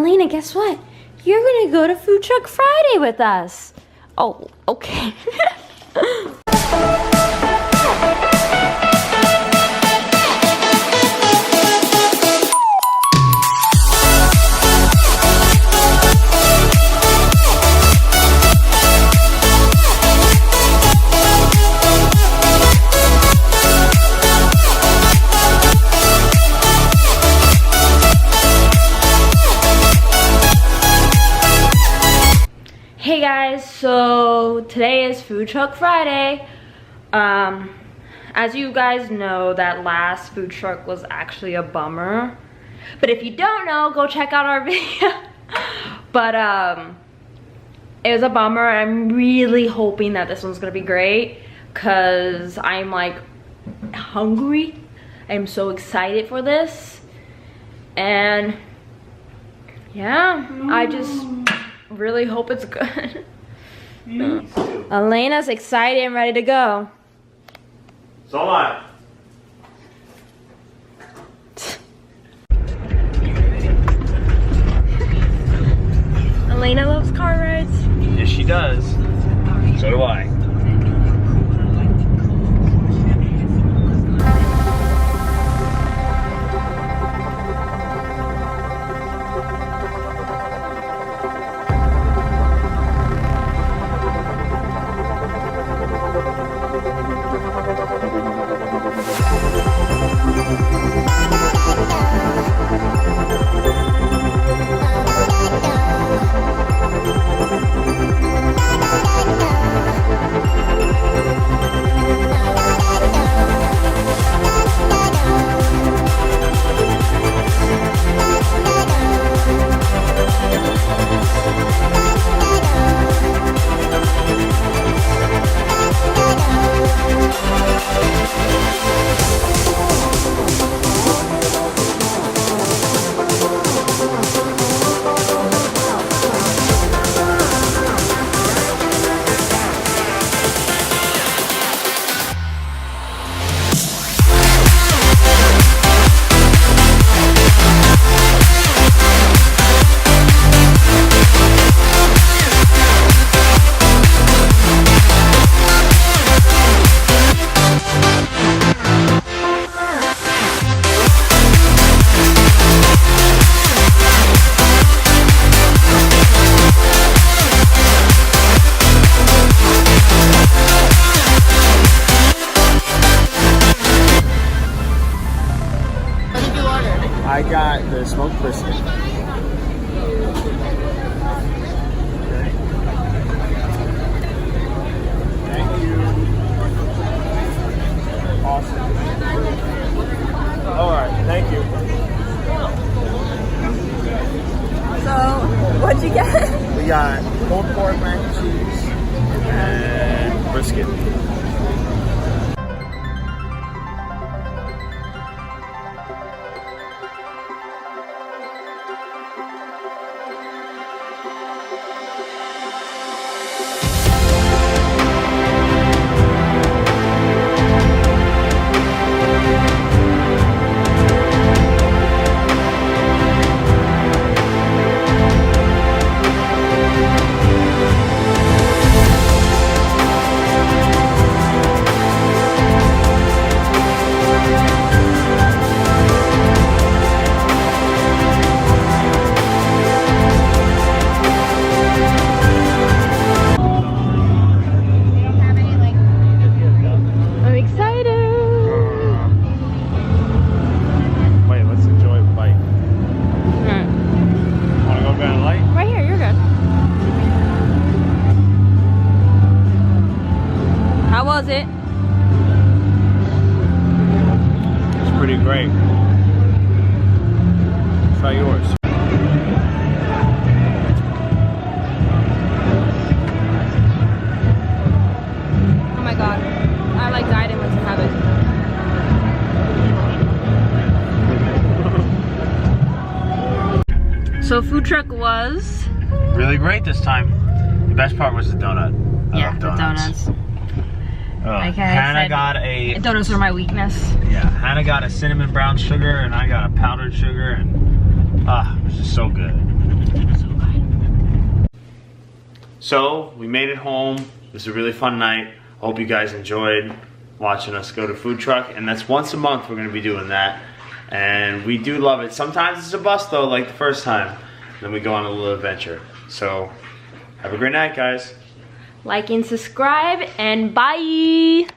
Elena, guess what? You're gonna go to Food Truck Friday with us. Oh, okay. Hey guys, so today is Food Truck Friday. As you guys know, that last food truck was actually a bummer. But if you don't know, go check out our video. But it was a bummer. I'm really hoping that this one's gonna be great because I'm like hungry. I'm so excited for this. And yeah, I just really hope it's good. Elena's excited and ready to go. So am I. Elena loves car rides. Yes, she does. So do I. I got the smoked brisket. Okay. Thank you. Awesome. Alright, thank you. So, what'd you get? We got pulled pork, mac and cheese, and brisket. How was it? It's pretty great. Try yours. Oh my god. I like died and went to have it. So food truck was Really great this time. The best part was the donut. I love the donuts. Hannah got a donuts are my weakness. Yeah, Hannah got a cinnamon brown sugar and I got a powdered sugar, and it was just so good. So we made it home. It was a really fun night. Hope you guys enjoyed watching us go to food truck, and that's once a month we're gonna be doing that. And we do love it. Sometimes it's a bust though, like the first time. Then we go on a little adventure. So have a great night, guys. Like and subscribe, and bye.